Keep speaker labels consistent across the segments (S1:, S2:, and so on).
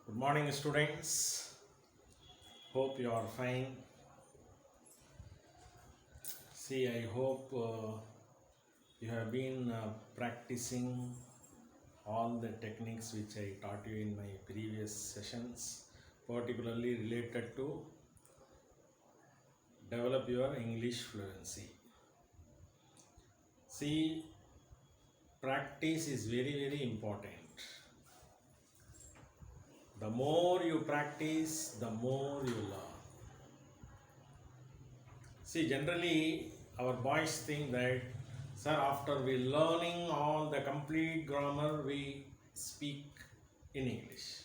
S1: Good morning, students. Hope you are fine. See, I hope you have been practicing all the techniques which I taught you in my previous sessions, particularly related to develop your English fluency. See, practice is very important. The more you practice, the more you learn. See, generally, our boys think that, sir, after we learning all the complete grammar, we speak in English.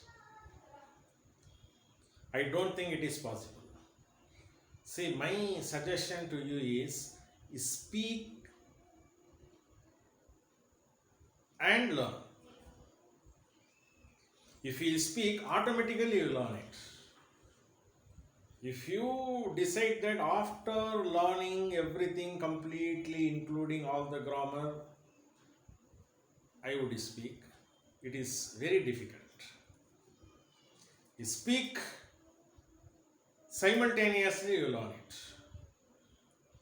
S1: I don't think it is possible. See, my suggestion to you is speak and learn. If you speak, automatically you learn it. If you decide that after learning everything completely, including all the grammar, I would speak, it is very difficult. You speak simultaneously, you learn it.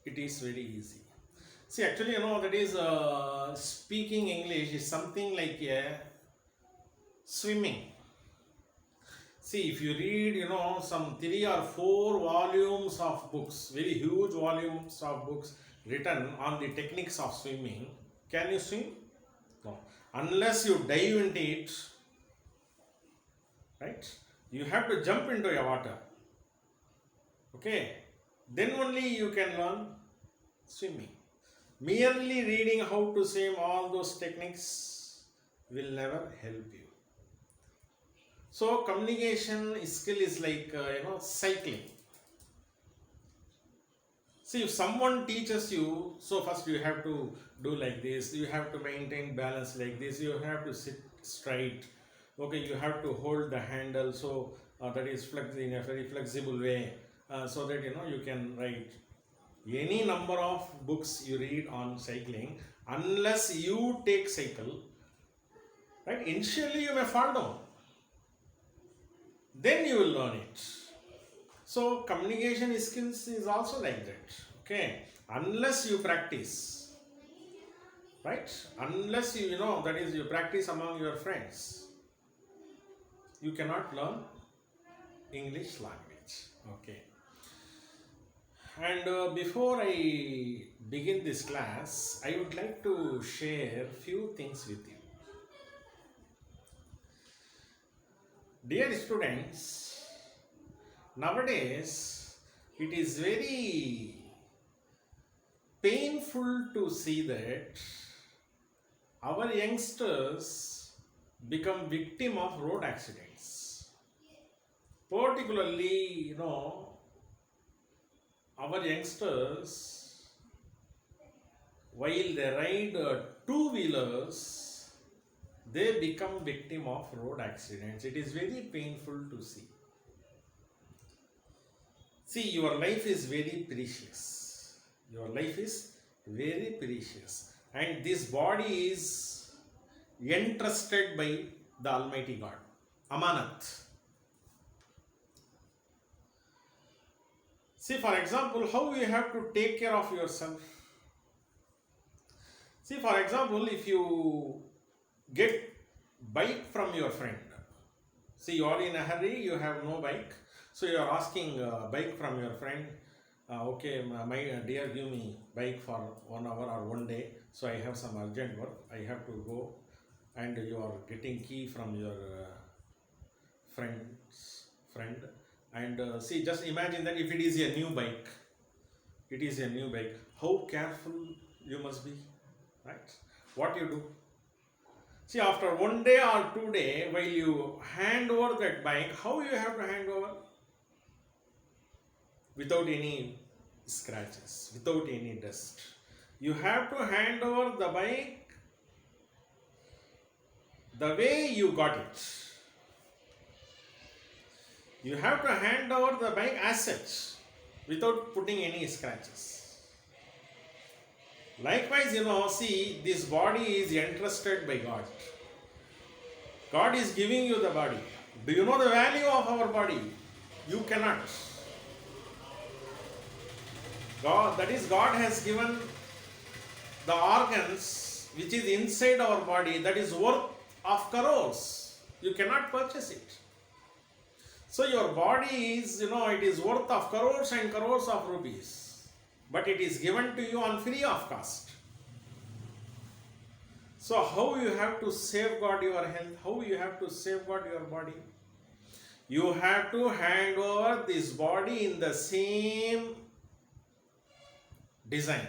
S1: It is very easy. See, actually, that is speaking English is something like a swimming. See, if you read, some 3 or 4 volumes of books, very huge volumes of books written on the techniques of swimming, can you swim? No. Unless you dive into it, right? You have to jump into your water. Okay? Then only you can learn swimming. Merely reading how to swim, all those techniques will never help you. So communication skill is like cycling. See, if someone teaches you, so first you have to do like this, you have to maintain balance like this, you have to sit straight. Okay, you have to hold the handle, so that is in a very flexible way, so that you can write any number of books you read on cycling. Unless you take cycle, right? Initially you may fall down. Then you will learn it. So communication skills is also like that. Okay, unless you practice, right? Unless that is you practice among your friends, you cannot learn English language. Okay. And before I begin this class, I would like to share few things with you. Dear students, nowadays it is very painful to see that our youngsters become victim of road accidents. Particularly, our youngsters, while they ride two-wheelers, they become victim of road accidents. It is very painful to see. See, your life is very precious. Your life is very precious. And this body is entrusted by the Almighty God. Amanat. See, for example, how you have to take care of yourself. See, for example, if you get bike from your friend. See, you are in a hurry, you have no bike. So you are asking bike from your friend. Okay, my dear, give me bike for 1 hour or 1 day. So I have some urgent work. I have to go. And you are getting key from your friend. And see, just imagine that if it is a new bike. It is a new bike. How careful you must be, right? What you do? See, after 1 day or 2 days, while you hand over that bike, how you have to hand over? Without any scratches, without any dust. You have to hand over the bike the way you got it. You have to hand over the bike as such, without putting any scratches. Likewise, see, this body is entrusted by God. God is giving you the body. Do you know the value of our body? You cannot. God, that is, God has given the organs which is inside our body that is worth of crores. You cannot purchase it. So your body is, it is worth of crores and crores of rupees. But it is given to you on free of cost. So how you have to safeguard your health? How you have to safeguard your body? You have to hand over this body in the same design.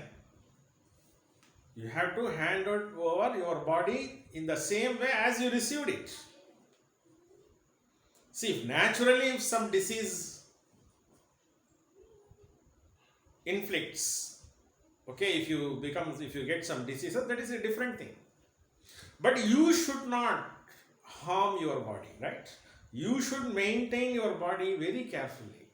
S1: You have to hand over your body in the same way as you received it. See, if some disease inflicts, okay, if you get some diseases, that is a different thing. But you should not harm your body, right? You should maintain your body very carefully.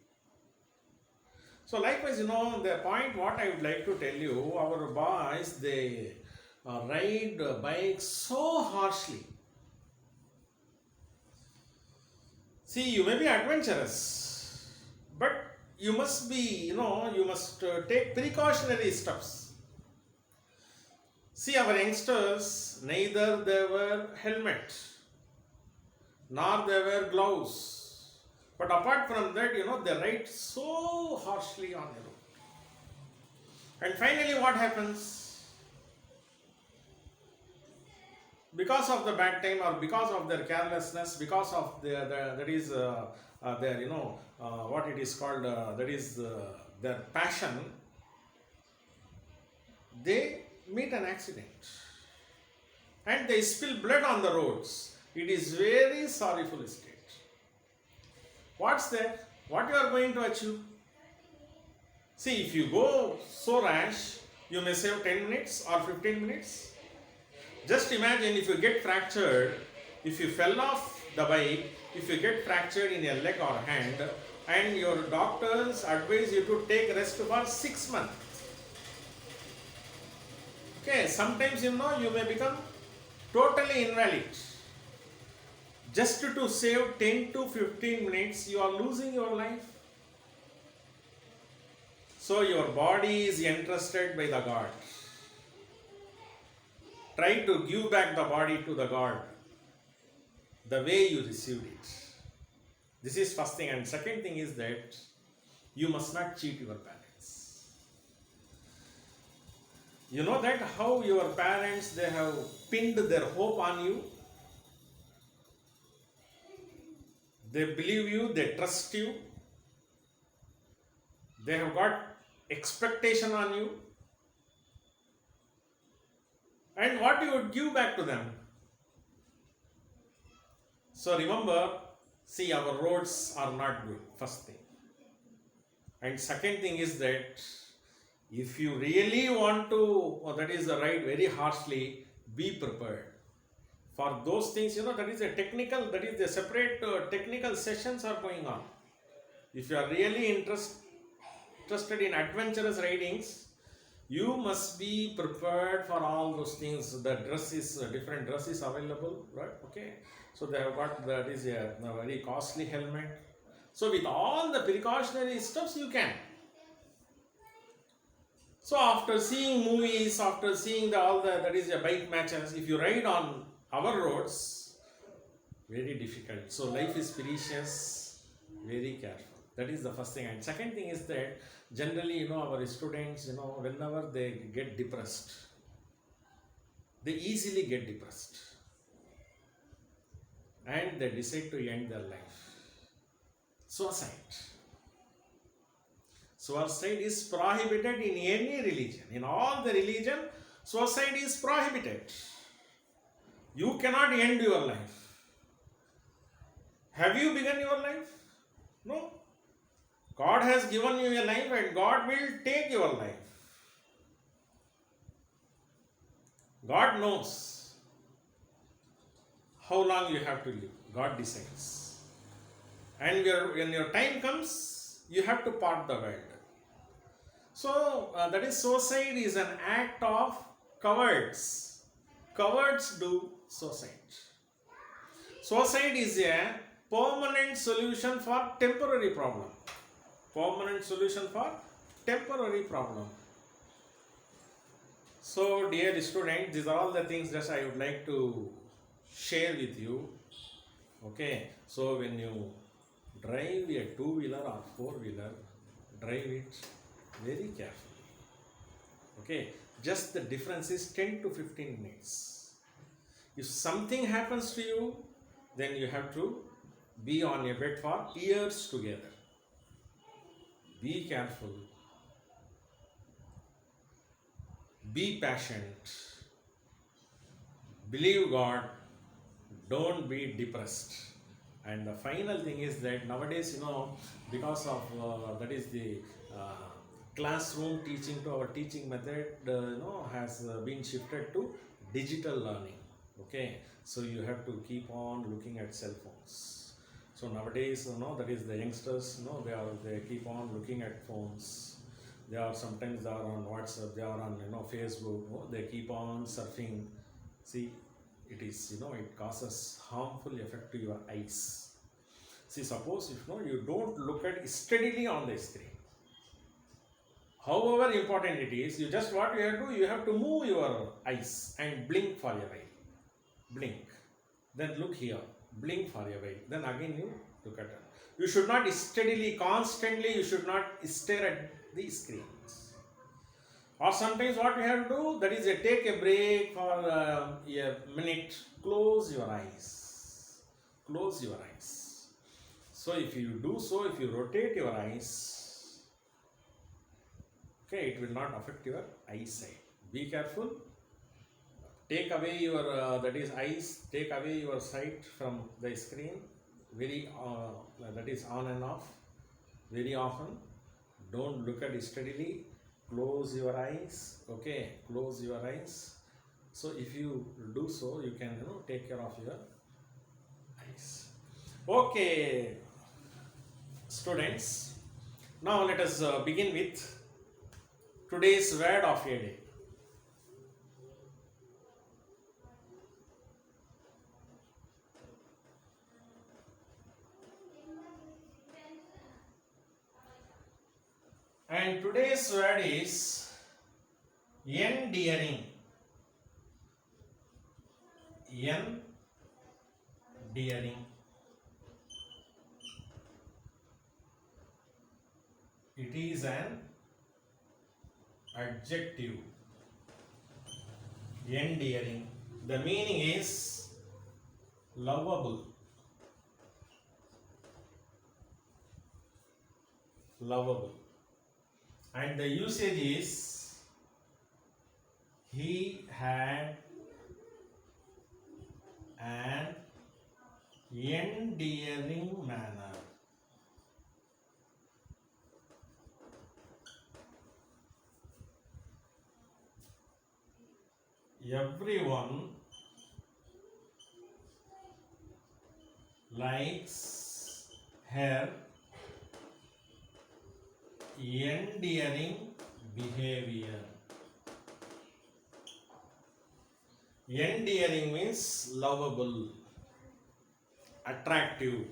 S1: So likewise, the point what I would like to tell you, our boys, they ride bikes so harshly. See, you may be adventurous, but you must be, you must take precautionary steps. See, our youngsters, neither they wear helmet, nor they wear gloves. But apart from that, they ride so harshly on the road. And finally, what happens? Because of the bad time, or because of their carelessness, because of their what it is called, their passion, they meet an accident. And they spill blood on the roads. It is very sorrowful state. What's there? What you are going to achieve? See, if you go so rash, you may save 10 minutes or 15 minutes. Just imagine if you get fractured, if you fell off the bike, if you get fractured in your leg or hand, and your doctors advise you to take rest for 6 months. Okay, sometimes you may become totally invalid. Just to save 10 to 15 minutes, you are losing your life. So your body is entrusted by the God. Try to give back the body to the God the way you received it. This is first thing. And second thing is that you must not cheat your parents. You know that how your parents, they have pinned their hope on you. They believe you, they trust you. They have got expectation on you. And what you would give back to them. So remember, see, our roads are not good, first thing. And second thing is that if you really want to, ride very harshly, be prepared. For those things, that is the separate technical sessions are going on. If you are really interested in adventurous ridings, you must be prepared for all those things. The different dress is available, right? Okay. So they have got, that is a very costly helmet. So with all the precautionary steps, you can. So after seeing movies, after seeing bike matches, if you ride on our roads, very difficult. So life is precious, very careful. That is the first thing. And second thing is that generally, our students, whenever they get depressed, they easily get depressed. And they decide to end their life. Suicide. Suicide is prohibited in any religion. In all the religion, suicide is prohibited. You cannot end your life. Have you begun your life? No. God has given you a life and God will take your life. God knows how long you have to live. God decides. And when your time comes, you have to part the world. So, suicide is an act of cowards. Cowards do suicide. Suicide is a permanent solution for temporary problem. Permanent solution for temporary problem. So, dear students, these are all the things that I would like to share with you. Okay, so when you drive a two-wheeler or four-wheeler, drive it very carefully. Okay, just the difference is 10 to 15 minutes. If something happens to you, then you have to be on a bed for years together. Be careful. Be patient. Believe God. Don't be depressed. And the final thing is that nowadays, because of that is the classroom teaching to our teaching method, has been shifted to digital learning. Okay, so you have to keep on looking at cell phones. So nowadays, that is the youngsters, they keep on looking at phones. They are sometimes they are on WhatsApp, they are on Facebook. They keep on surfing. See, it is it causes harmful effect to your eyes. See, suppose if you don't look at steadily on the screen, however important it is, you just what you have to do, you have to move your eyes and blink for a while. Blink, then look here, blink for a while, then again you look at it. You should not steadily, constantly, you should not stare at the screens. Or sometimes what you have to do, that is take a break for a minute, close your eyes. Close your eyes. So if you do so, if you rotate your eyes, okay, it will not affect your eyesight. Be careful. Take away your that is eyes. Take away your sight from the screen. Very that is on and off. Very often. Don't look at it steadily. Close your eyes. Okay, close your eyes. So if you do so, you can take care of your eyes. Okay, students. Now let us begin with today's word of a day. And today's word is endearing. Endearing. It is an adjective. Endearing. The meaning is lovable. Lovable. And the usage is he had an endearing manner. Everyone likes her endearing behavior. Endearing means lovable, attractive,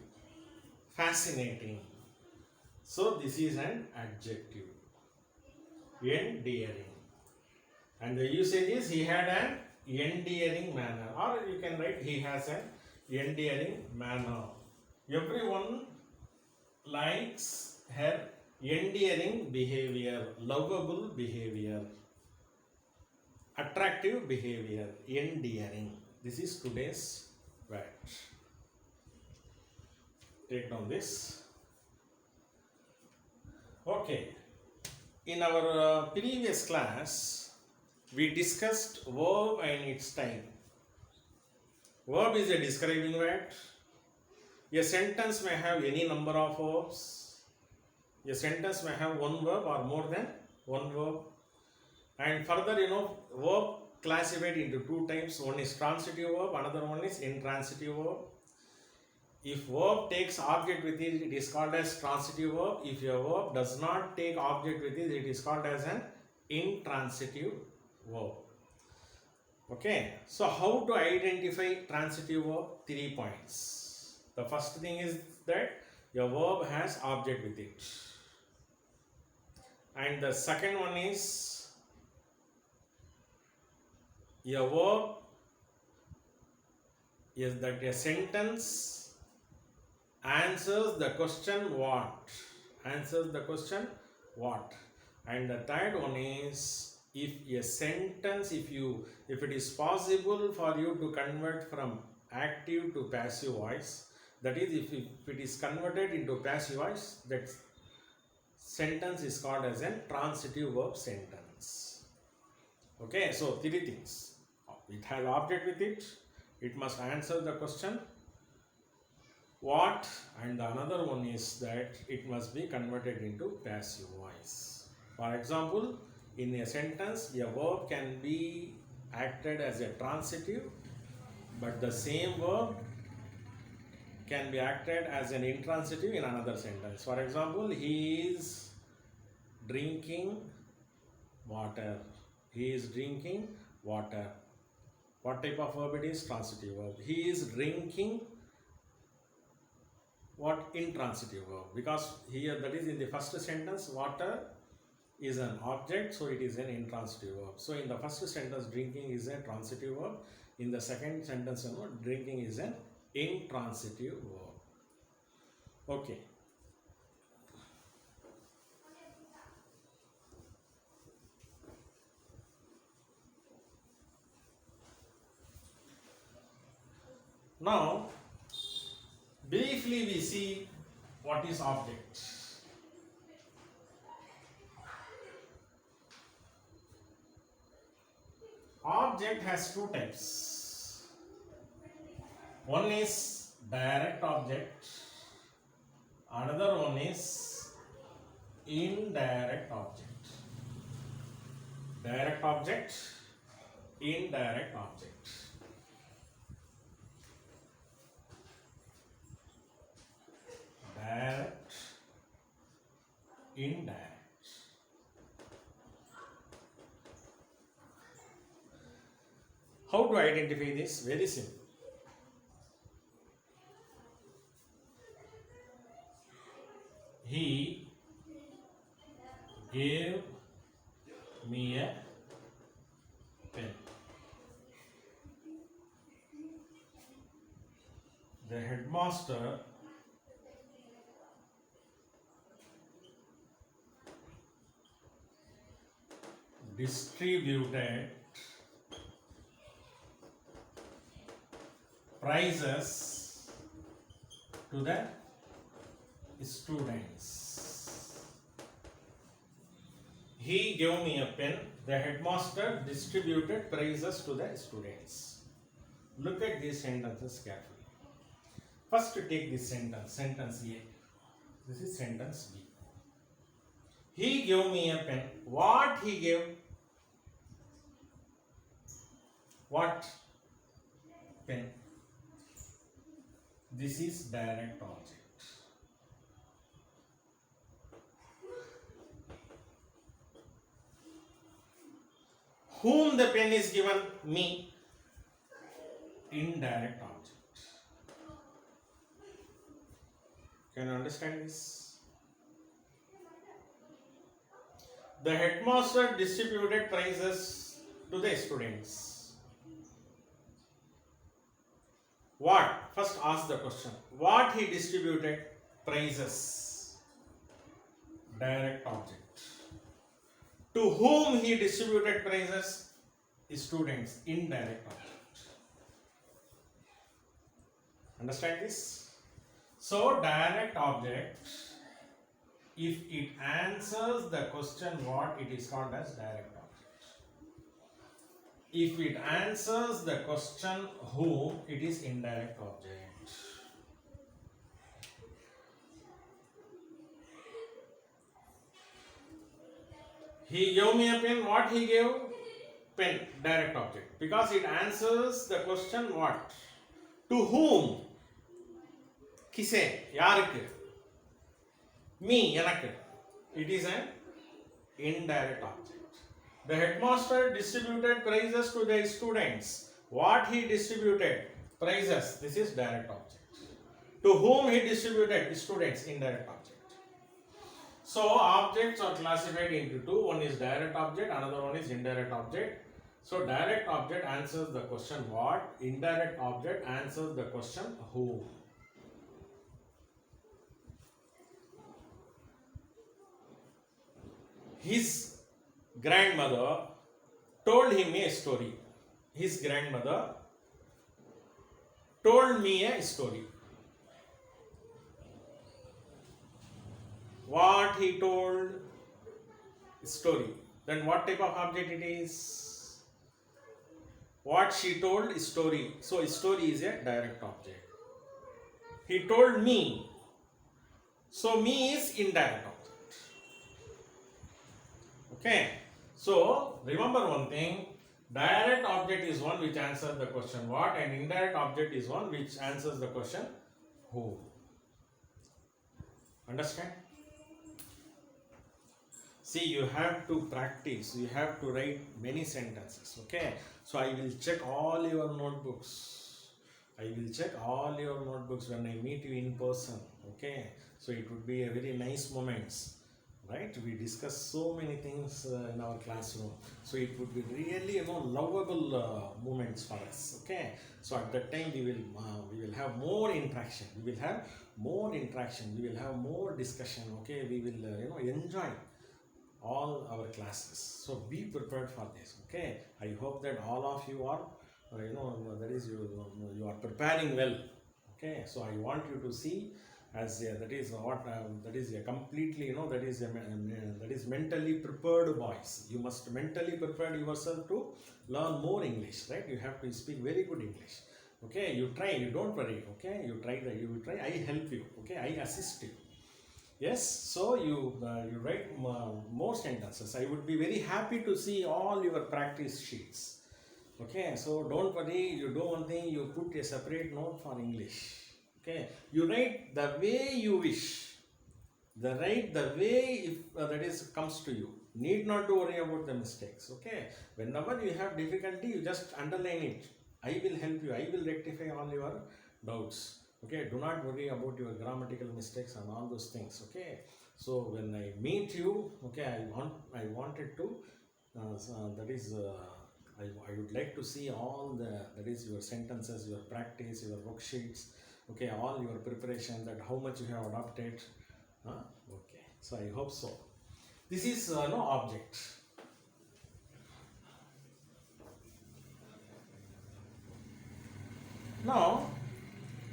S1: fascinating. So this is an adjective. Endearing. And the usage is he had an endearing manner, or you can write he has an endearing manner. Everyone likes her endearing behavior, lovable behavior, attractive behavior, endearing. This is today's word. Take down this. Okay. In our previous class, we discussed verb and its type. Verb is a describing word. A sentence may have any number of verbs. A sentence may have one verb or more than one verb. And further, verb classified into two types. One is transitive verb, another one is intransitive verb. If verb takes object with it, it is called as transitive verb. If a verb does not take object with it, it is called as an intransitive verb. Okay, so how to identify transitive verb? 3 points. The first thing is that your verb has object with it. And the second one is your verb is that a sentence answers the question what. Answers the question what. And the third one is if a sentence, if it is possible for you to convert from active to passive voice, that is if it is converted into passive voice, that sentence is called as a transitive verb sentence. Okay, so three things. It has object with it. It must answer the question what, and the another one is that it must be converted into passive voice. For example, in a sentence, a verb can be acted as a transitive, but the same verb can be acted as an intransitive in another sentence. For example, he is drinking water. He is drinking water. What type of verb it is? Transitive verb. He is drinking what? Intransitive verb. Because here, that is in the first sentence, water is an object, so it is an intransitive verb. So in the first sentence, drinking is a transitive verb. In the second sentence, drinking is an intransitive verb. Okay. Now, briefly we see what is object. Object has two types. One is direct object, another one is indirect object. Direct object, indirect object. Direct, indirect. How to identify this? Very simple. He gave me a pen. The headmaster distributed prizes to the students. He gave me a pen. The headmaster distributed prizes to the students. Look at these sentences carefully. First, take this sentence, sentence A. This is sentence B. He gave me a pen. What he gave? What? Pen. This is direct object. Whom the pen is given? Me. Indirect object. Can you understand this? The headmaster distributed prizes to the students. What? First ask the question. What he distributed? Prizes. Direct object. To whom he distributed prizes? Students. Indirect object. Understand this? So, direct object, if it answers the question what, it is called as direct object. If it answers the question whom, it is indirect object. He gave me a pen. What he gave? Pen. Direct object. Because it answers the question what? To whom? Kise? Yarukku? Me, enakku. It is an indirect object. The headmaster distributed prizes to the students. What he distributed? Prizes. This is direct object. To whom he distributed? Students, indirect object. So objects are classified into two. One is direct object, another one is indirect object. So direct object answers the question what, indirect object answers the question who. His grandmother told him a story. His grandmother told me a story. What he told? Story. Then what type of object it is? What she told? Story. So story is a direct object. He told me. So me is indirect object. Okay. So remember one thing. Direct object is one which answers the question what, and indirect object is one which answers the question who. Understand? See, you have to practice, you have to write many sentences, okay? So I will check all your notebooks. I will check all your notebooks when I meet you in person, okay? So it would be a very nice moments, right? We discuss so many things in our classroom. So it would be really, lovable moments for us, okay? So at that time we will have more interaction. We will have more interaction. We will have more discussion, okay? We will, enjoy all our classes. So be prepared for this, okay? I hope that all of you are that is you are preparing well, okay? So I want you to see as that is what that is a completely that is mentally prepared boys. You must mentally prepare yourself to learn more English, right? You have to speak very good English, okay? You try, you don't worry, okay? You will try. I help you, okay? I assist you. Yes, so you write more sentences. I would be very happy to see all your practice sheets. Okay, so don't worry, you do one thing, you put a separate note for English. Okay, you write the way you wish. The way if that is comes to you. Need not to worry about the mistakes. Okay, whenever you have difficulty, you just underline it. I will help you. I will rectify all your doubts. Okay, do not worry about your grammatical mistakes and all those things. Okay, so when I meet you, okay, I wanted to that is I would like to see all that is your sentences, your practice, your worksheets, okay, all your preparation, that how much you have adopted. Okay, so I hope so. This is no object. Now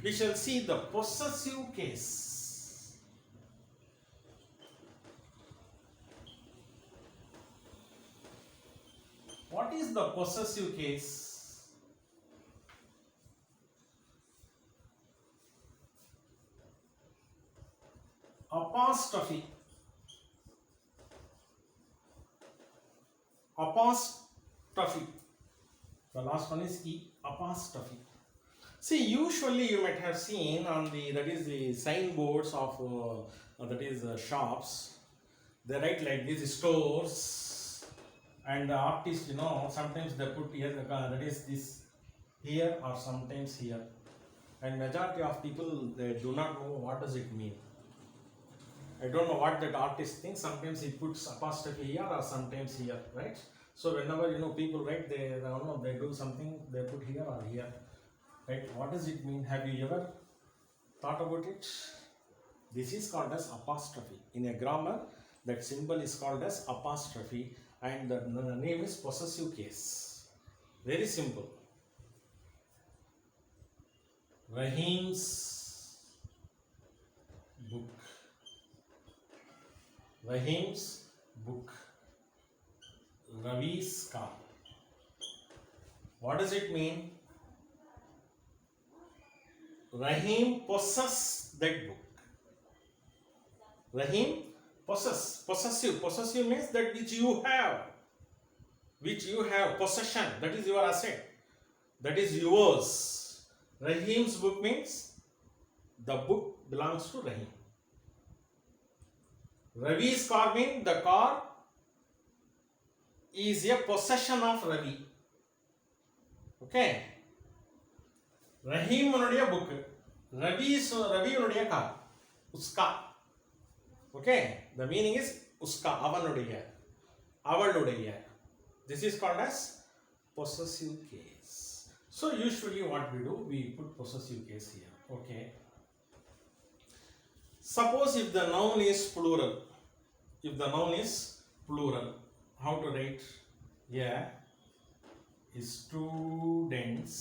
S1: we shall see the possessive case. What is the possessive case? Apostrophe. Apostrophe. The last one is E. Apostrophe. See, usually you might have seen on the signboards of shops. They write like these stores, and the artist, sometimes they put here that is this here or sometimes here, and majority of people, they do not know what does it mean. I don't know what that artist thinks. Sometimes he puts apostrophe here or sometimes here, right? So whenever people write, they do something, they put here or here. Right? What does it mean? Have you ever thought about it? This is called as apostrophe. In a grammar, that symbol is called as apostrophe, and the name is possessive case. Very simple. Rahim's book. Rahim's book. Ravi's car. What does it mean? Rahim possess that book. Rahim possess. Possessive. Possessive means that which you have. Which you have. Possession. That is your asset. That is yours. Rahim's book means the book belongs to Rahim. Ravi's car means the car is a possession of Ravi. Okay. Rahim book. Ravi unudiya car. Uska. Okay. The meaning is uska. Avanudiya. Avaludiya. This is called as possessive case. So usually what we do, we put possessive case here. Okay. Suppose if the noun is plural. If the noun is plural, how to write? Yeah. Students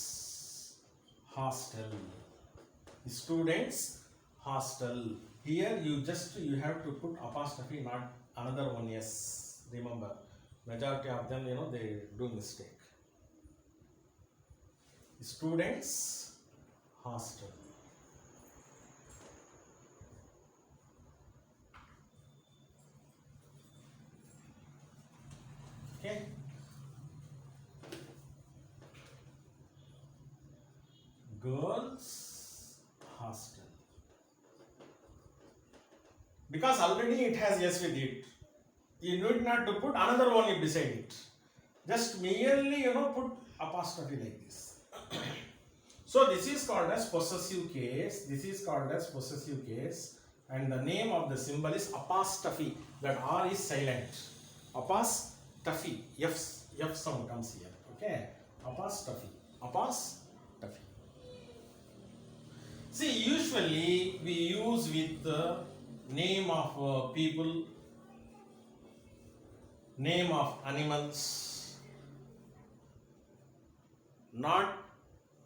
S1: hostel. Students hostel. Here you have to put apostrophe, not another one. Yes, remember, majority of them they do mistake. Students hostel. Okay. Girls hostel. Because already it has yes with it. You need not to put another one beside it. Just merely put apostrophe like this. So this is called as possessive case. This is called as possessive case, and the name of the symbol is apostrophe. That R is silent. Apostrophe. F sound comes here. Okay. Apostrophe. Apostrophe. See, usually we use with the name of people, name of animals, not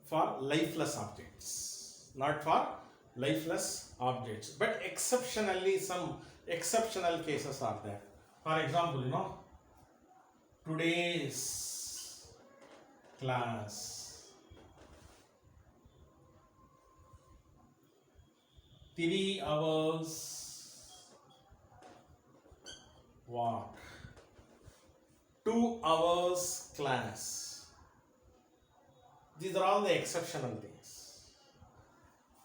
S1: for lifeless objects. Not for lifeless objects. But exceptionally, some exceptional cases are there. For example, today's class, 3 hours walk, 2 hours class. These are all the exceptional things.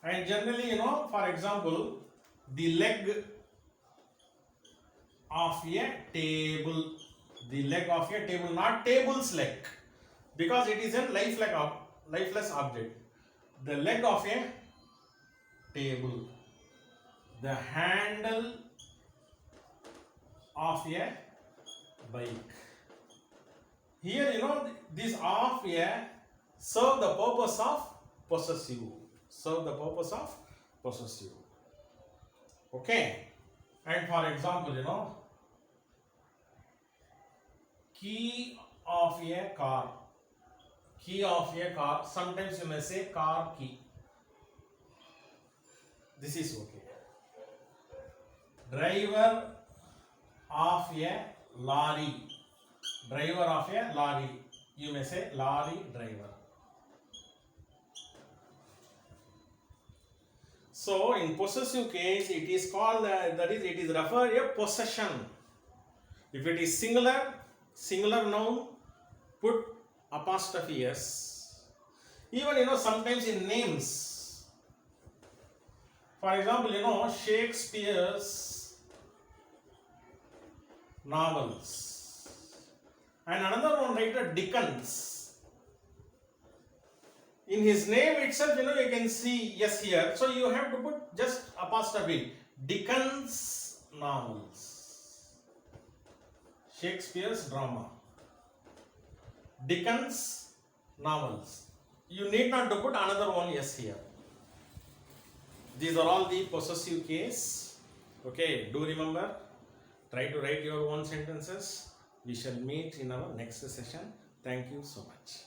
S1: And generally, for example, the leg of a table. The leg of a table, not table's leg, because it is a lifeless object. The leg of a table, the handle of a bike. Here, this of a serve the purpose of possessive. Serve the purpose of possessive. Okay. And for example, key of a car. Key of a car. Sometimes you may say car key. This is okay. Driver of a lorry. Driver of a lorry. You may say lorry driver. So in possessive case, it is called that is it is refer a possession. If it is singular noun, put apostrophe s. Even sometimes in names. For example, Shakespeare's novels, and another one writer Dickens. In his name itself, you can see yes here. So you have to put just apostrophe. Dickens novels. Shakespeare's drama. Dickens novels. You need not to put another one yes here. These are all the possessive case. Okay, do remember. Try to write your own sentences. We shall meet in our next session. Thank you so much.